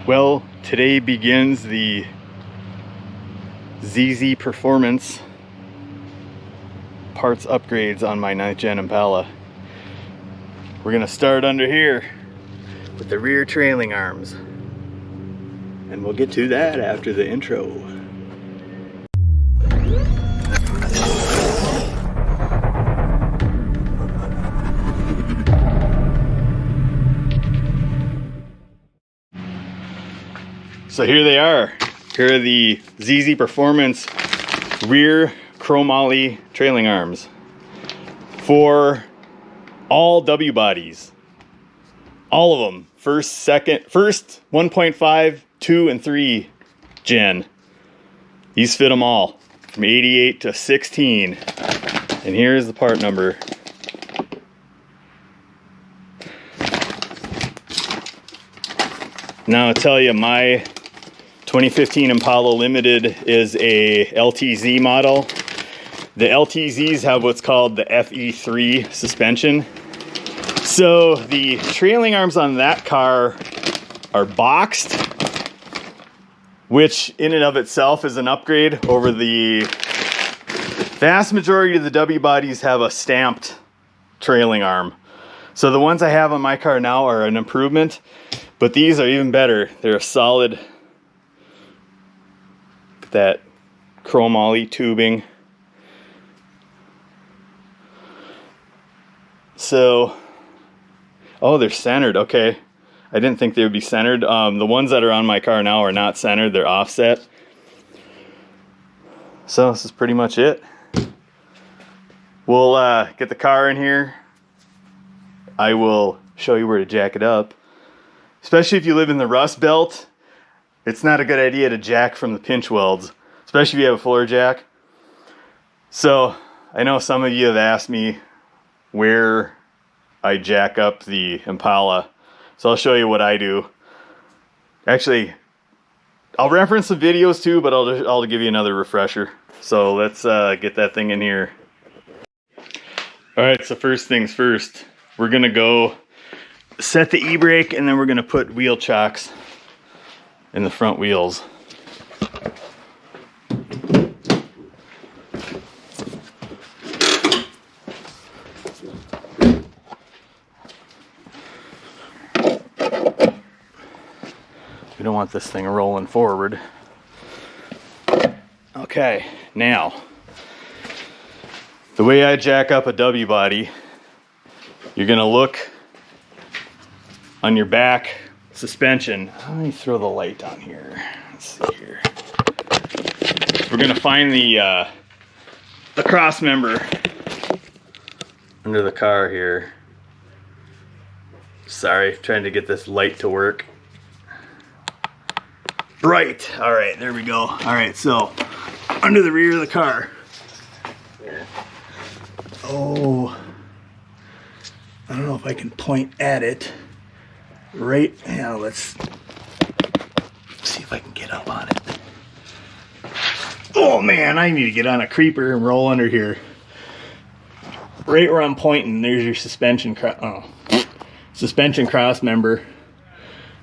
Well, today begins the ZZPerformance parts upgrades on my 9th gen Impala. We're gonna start under here with the rear trailing arms, and we'll get to that after the intro. So here they are. Here are the ZZPerformance rear chromoly trailing arms for all W bodies. All of them. First 1.5, 2, and 3 gen. These fit them all from 88 to 16. And here's the part number. Now I'll tell you, my 2015 Impala Limited is a LTZ model. The LTZs have what's called the FE3 suspension. So the trailing arms on that car are boxed, which in and of itself is an upgrade over the vast majority of the W bodies have a stamped trailing arm. So the ones I have on my car now are an improvement, but these are even better. They're a solid, that chromoly tubing. So, oh, they're centered. Okay, I didn't think they would be centered. The ones that are on my car now are not centered. They're offset. So this is pretty much it. We'll get the car in here. I will show you where to jack it up. Especially if you live in the Rust Belt, it's not a good idea to jack from the pinch welds, especially if you have a floor jack. So I know some of you have asked me where I jack up the Impala. So I'll show you what I do. Actually, I'll reference some videos too, but I'll give you another refresher. So let's get that thing in here. All right, so first things first, we're gonna go set the e-brake, and then we're gonna put wheel chocks in the front wheels. We don't want this thing rolling forward. Okay, now, the way I jack up a W body, you're gonna look on your back suspension. Let me throw the light on here. Let's see here. We're gonna find the cross member under the car here. Sorry, trying to get this light to work. Right. All right, there we go. All right, so under the rear of the car. Oh, I don't know if I can point at it. Right now, let's see if I can get up on it. Oh man, I need to get on a creeper and roll under here. Right where I'm pointing, there's your suspension cross member.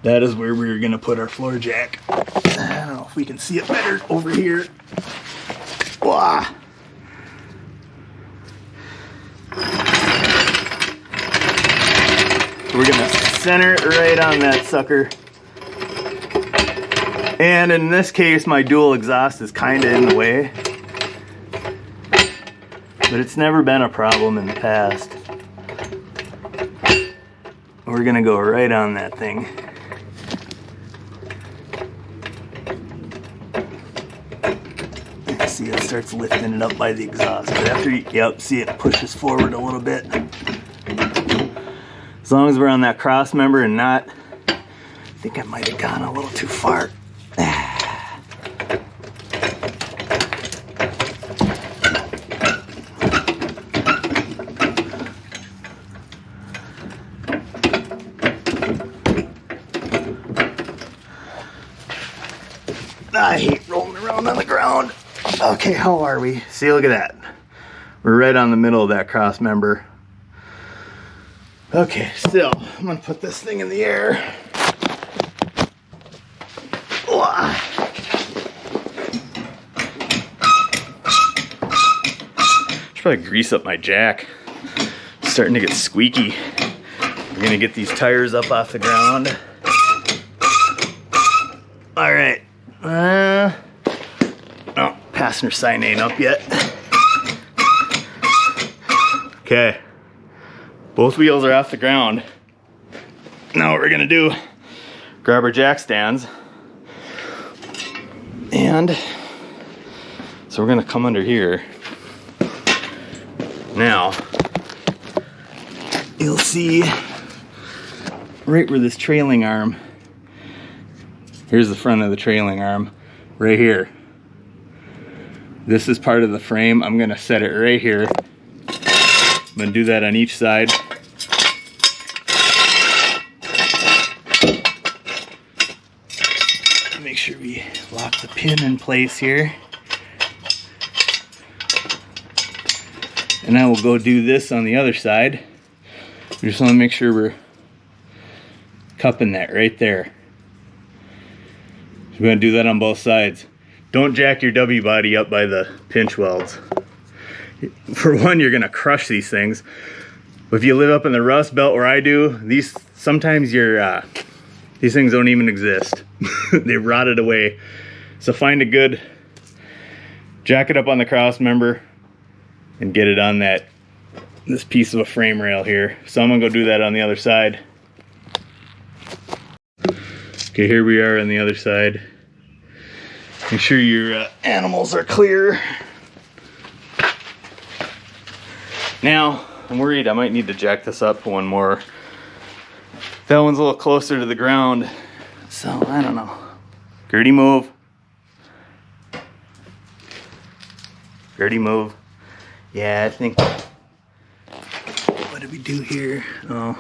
That is where we're gonna put our floor jack. I don't know if we can see it better over here. Wah. We're gonna center it right on that sucker. And in this case, my dual exhaust is kind of in the way, but it's never been a problem in the past. We're gonna go right on that thing. See, it starts lifting it up by the exhaust, but after you, yep, see it pushes forward a little bit. As long as we're on that cross member and not, I think I might have gone a little too far. I hate rolling around on the ground. Okay, how are we? See, look at that. We're right on the middle of that cross member. Okay, still, I'm gonna put this thing in the air. Should probably grease up my jack. It's starting to get squeaky. We're gonna get these tires up off the ground. All right. Oh, passenger sign ain't up yet. Okay. Both wheels are off the ground. Now what we're gonna do, grab our jack stands. And so we're gonna come under here. Now, you'll see right where this trailing arm, here's the front of the trailing arm, right here. This is part of the frame. I'm gonna set it right here. I'm gonna do that on each side. Make sure we lock the pin in place here. And I will go do this on the other side. We just want to make sure we're cupping that right there. So we're going to do that on both sides. Don't jack your W body up by the pinch welds. For one, you're going to crush these things. But if you live up in the Rust Belt where I do, sometimes these things don't even exist. They rotted away. So find a good, jack it up on the cross member and get it on this piece of a frame rail here. So I'm gonna go do that on the other side. Okay, here we are on the other side. Make sure your animals are clear. Now, I'm worried I might need to jack this up one more. That one's a little closer to the ground, so I don't know. Gertie, move. Gertie, move. Yeah, I think, what did we do here? Oh,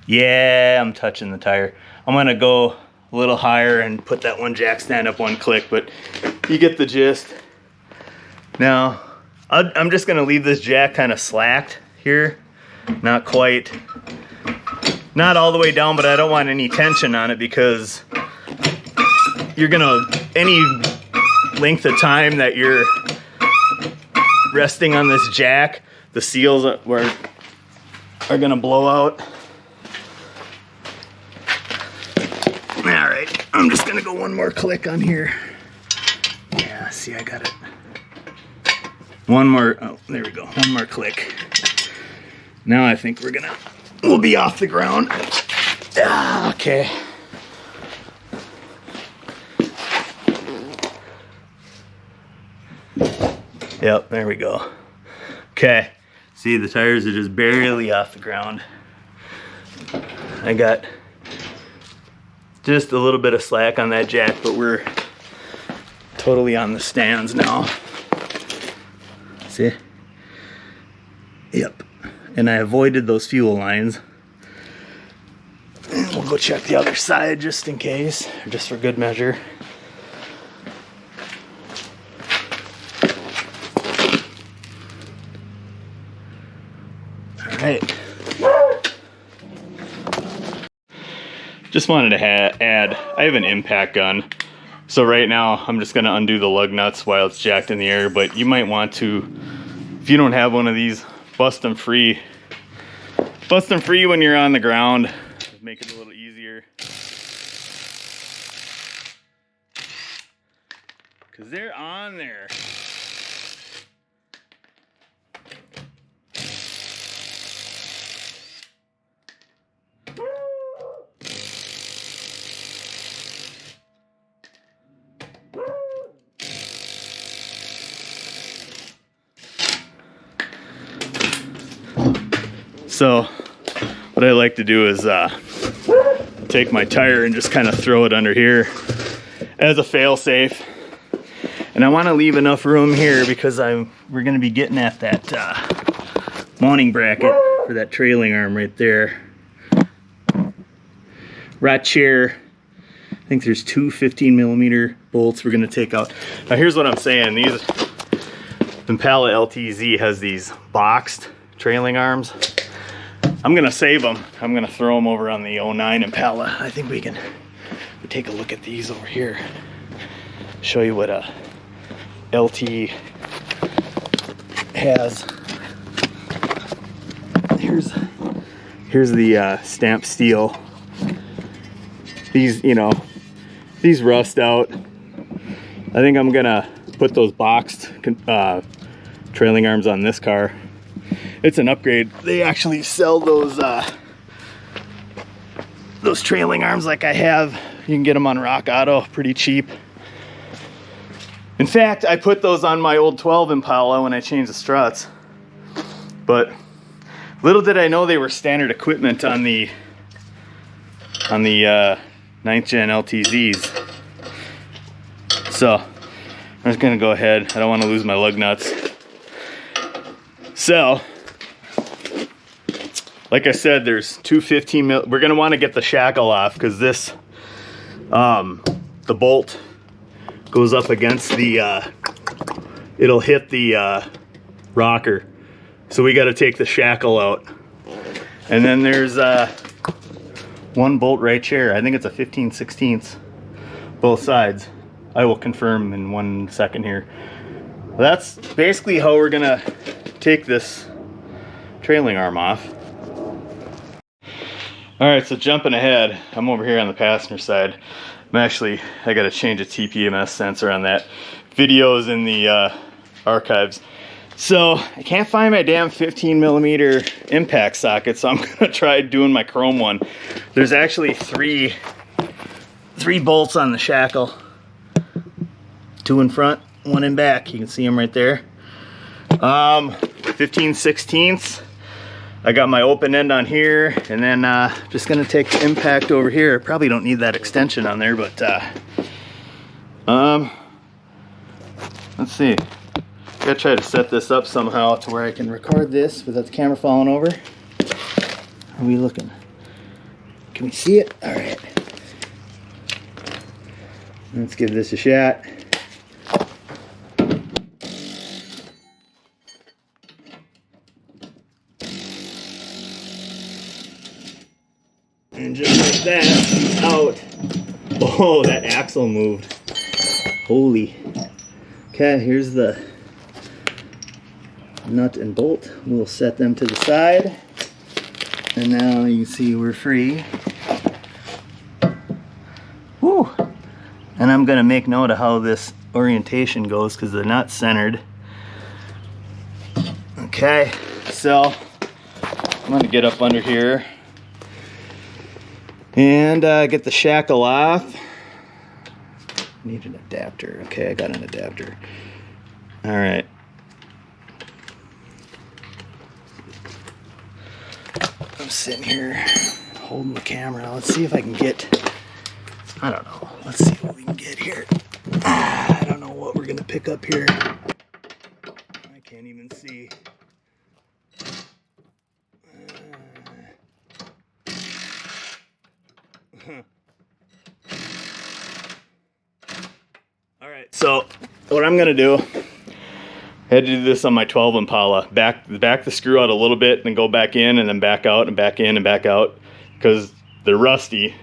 yeah, I'm touching the tire. I'm gonna go a little higher and put that one jack stand up one click, but you get the gist. Now, I'm just gonna leave this jack kind of slacked here. Not quite, not all the way down, but I don't want any tension on it because you're gonna, any length of time that you're resting on this jack, the seals are gonna blow out. All right, I'm just gonna go one more click on here. Yeah, see, I got it. One more, oh, there we go, one more click. Now I think we'll be off the ground. Ah, okay. Yep, there we go. Okay, see, the tires are just barely off the ground. I got just a little bit of slack on that jack, but we're totally on the stands now. See? Yep. And I avoided those fuel lines. And we'll go check the other side just in case, or just for good measure. All right. Just wanted to add, I have an impact gun. So right now I'm just gonna undo the lug nuts while it's jacked in the air, but you might want to, if you don't have one of these, bust them free. Bust them free when you're on the ground. Make it a little easier. Cause they're on there. So what I like to do is take my tire and just kind of throw it under here as a fail-safe. And I want to leave enough room here because we're going to be getting at that mounting bracket for that trailing arm right there. Rat chair. I think there's two 15mm bolts we're going to take out. Now here's what I'm saying. These Impala LTZ has these boxed trailing arms. I'm gonna save them. I'm gonna throw them over on the 09 Impala. I think we take a look at these over here. Show you what a LT has, here's the stamped steel. These, you know, these rust out. I think I'm gonna put those boxed trailing arms on this car. It's an upgrade. They actually sell those trailing arms like I have. You can get them on Rock Auto pretty cheap. In fact, I put those on my old 12 Impala when I changed the struts. But little did I know they were standard equipment on the 9th gen LTZs. So I'm just gonna go ahead. I don't want to lose my lug nuts. So, like I said, there's two 15 mil. We're gonna want to get the shackle off because this, the bolt goes up against the, it'll hit the rocker. So we got to take the shackle out. And then there's one bolt right here. I think it's a 15/16 both sides. I will confirm in 1 second here. That's basically how we're gonna take this trailing arm off. All right, so jumping ahead, I'm over here on the passenger side. I gotta change a TPMS sensor on that. Video's in the archives. So I can't find my damn 15mm impact socket, so I'm gonna try doing my chrome one. There's actually three bolts on the shackle. 2 in front, 1 in back. You can see them right there. 15/16. I got my open end on here, and then just gonna take the impact over here. Probably don't need that extension on there, but let's see. Gotta try to set this up somehow to where I can record this without the camera falling over. How are we looking? Can we see it? All right. Let's give this a shot. And just like that, out. Oh, that axle moved. Holy. Okay, here's the nut and bolt. We'll set them to the side. And now you can see we're free. Woo! And I'm gonna make note of how this orientation goes because the nut's centered. Okay, so I'm gonna get up under here and get the shackle off. Need an adapter. Okay, I got an adapter. All right. I'm sitting here holding the camera. Let's see if I can get, I don't know. Let's see what we can get here. I don't know what we're gonna pick up here. I can't even see. All right, so what I'm gonna do, I had to do this on my 12 Impala. Back the screw out a little bit, then go back in, and then back out, and back in, and back out, because they're rusty.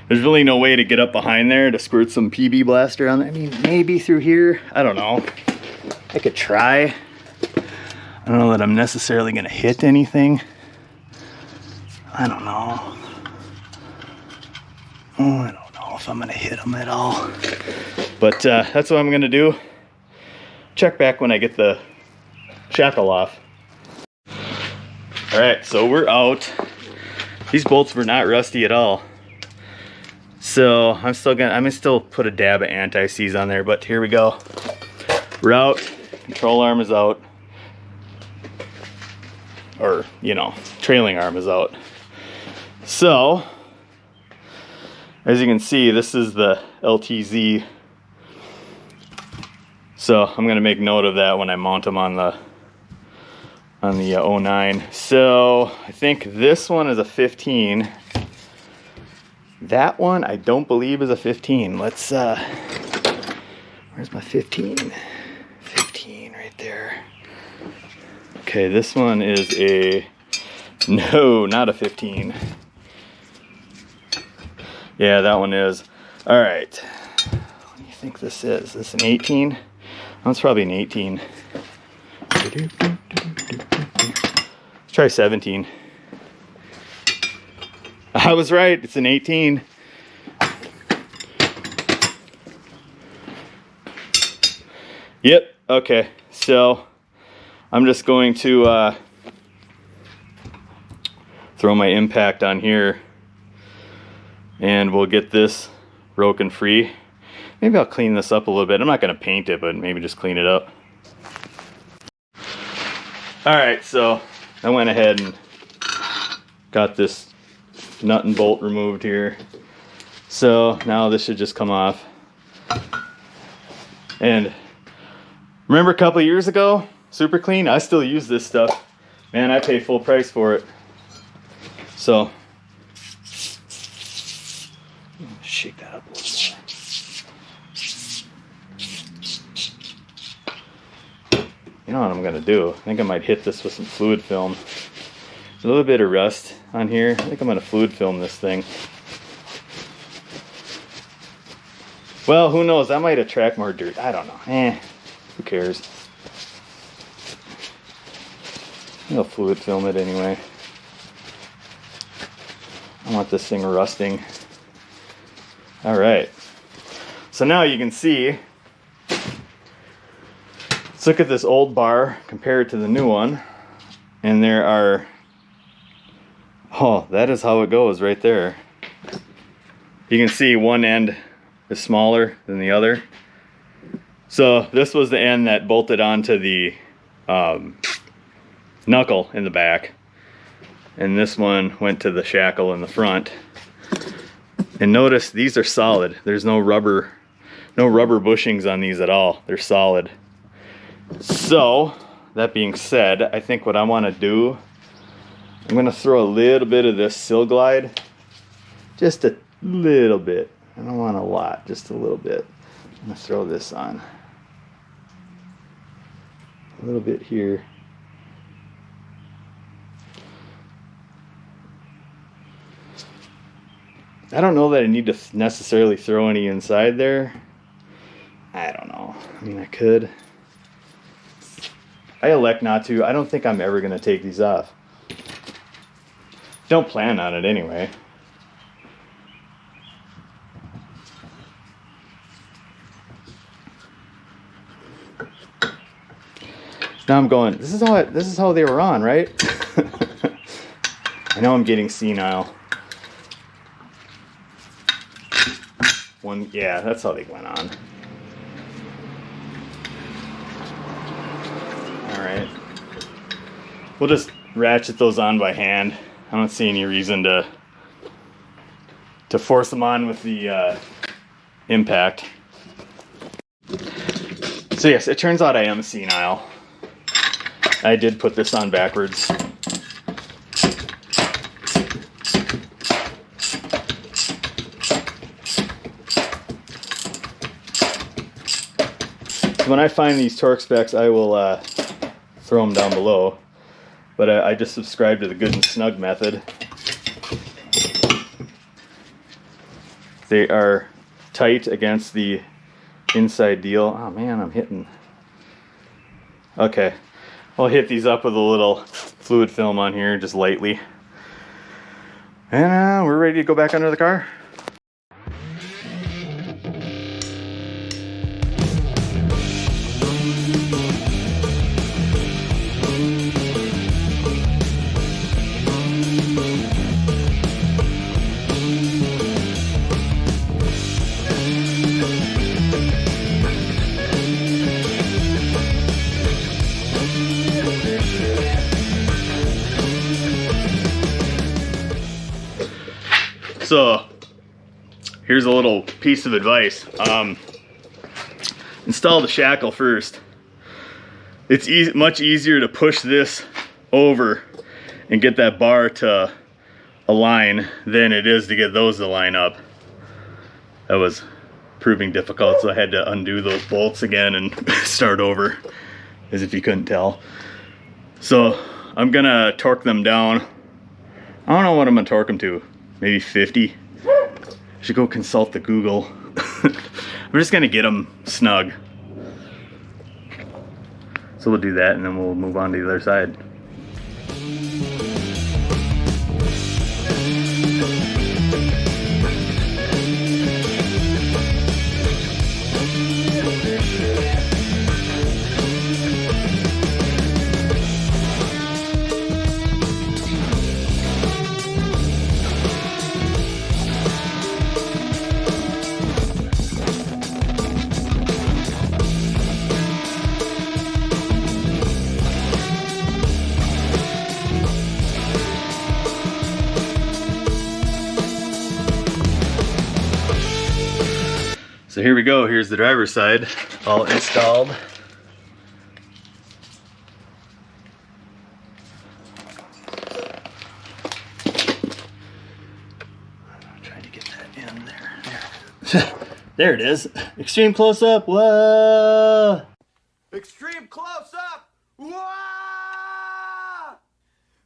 There's really no way to get up behind there to squirt some PB blaster on there. I mean, maybe through here. I don't know. I could try. I don't know that I'm necessarily gonna hit anything. I don't know. Oh, I don't know if I'm gonna hit them at all. But that's what I'm gonna do. Check back when I get the shackle off. All right, so we're out. These bolts were not rusty at all. So I'm gonna still put a dab of anti-seize on there, but here we go. We're out, control arm is out. Or, you know, trailing arm is out. So, as you can see, this is the LTZ. So I'm gonna make note of that when I mount them on the 09. So I think this one is a 15. That one I don't believe is a 15. Let's where's my 15? 15 right there. Okay, this one is no, not a 15. Yeah, that one is. All right. What do you think this is? Is this an 18? That's probably an 18. Let's try 17. I was right, it's an 18. Yep, okay, so I'm just going to throw my impact on here and we'll get this broken free. Maybe I'll clean this up a little bit. I'm not going to paint it, but maybe just clean it up. Alright, so I went ahead and got this nut and bolt removed here. So now this should just come off. And remember a couple of years ago, Super Clean? I still use this stuff. Man, I pay full price for it. So, shake that up a little more. You know what I'm gonna do? I think I might hit this with some fluid film. There's a little bit of rust on here. I think I'm gonna fluid film this thing. Well, who knows? That might attract more dirt. I don't know. Who cares? I'll fluid film it anyway. I want this thing rusting. Alright. So now you can see, let's look at this old bar compared to the new one. And there are, oh, that is how it goes right there. You can see one end is smaller than the other. So this was the end that bolted onto the knuckle in the back, and this one went to the shackle in the front. And notice these are solid. There's no rubber bushings on these at all. They're solid. So that being said, I think what I want to do, I'm going to throw a little bit of this Sil Glide, just a little bit. I don't want a lot, just a little bit. I'm going to throw this on. A little bit here. I don't know that I need to necessarily throw any inside there. I don't know. I mean, I could. I elect not to. I don't think I'm ever going to take these off. Don't plan on it anyway. Now I'm going, this is how they were on, right? I know I'm getting senile. Yeah, that's how they went on. Alright. We'll just ratchet those on by hand. I don't see any reason to force them on with the impact. So yes, it turns out I am senile. I did put this on backwards. When I find these torque specs, I will throw them down below. But I just subscribe to the good and snug method. They are tight against the inside deal. Oh man, I'm hitting. Okay, I'll hit these up with a little fluid film on here, just lightly. And we're ready to go back under the car. So here's a little piece of advice. Install the shackle first. It's much easier to push this over and get that bar to align than it is to get those to line up. That was proving difficult, so I had to undo those bolts again and start over, as if you couldn't tell. So I'm gonna torque them down. I don't know what I'm gonna torque them to. Maybe 50. I should go consult the Google. I'm just gonna get them snug. So we'll do that and then we'll move on to the other side. So here we go, here's the driver's side, all installed. I'm trying to get that in there. There it is. Extreme close up. Whoa! Extreme close up. Whoa!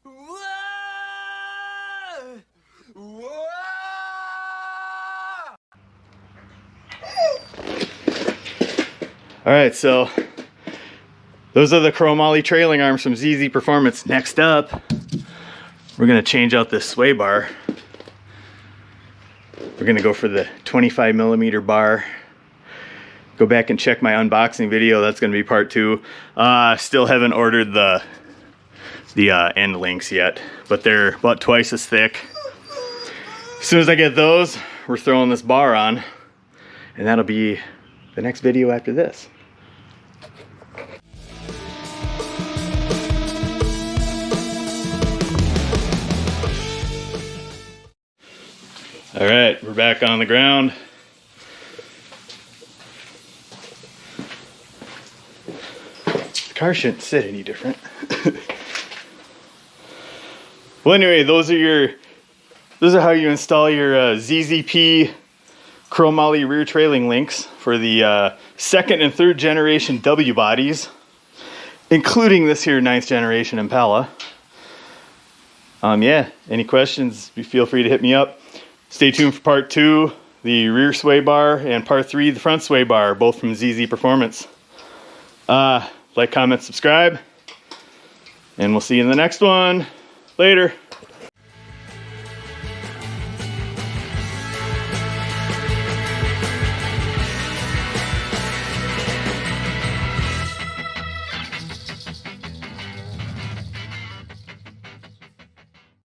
Whoa! Whoa! All right, so those are the chromoly trailing arms from ZZPerformance. Next up, we're gonna change out this sway bar. We're gonna go for the 25mm bar. Go back and check my unboxing video. That's gonna be part 2. Still haven't ordered the end links yet, but they're about twice as thick. As soon as I get those, we're throwing this bar on, and that'll be the next video after this. All right, we're back on the ground. The car shouldn't sit any different. Well, anyway, those are how you install your ZZP chromoly rear trailing links for the second and third generation W bodies, including this here 9th generation Impala. Yeah, any questions, feel free to hit me up. Stay tuned for part 2, the rear sway bar, and part 3, the front sway bar, both from ZZPerformance. Like, comment, subscribe, and we'll see you in the next one. Later.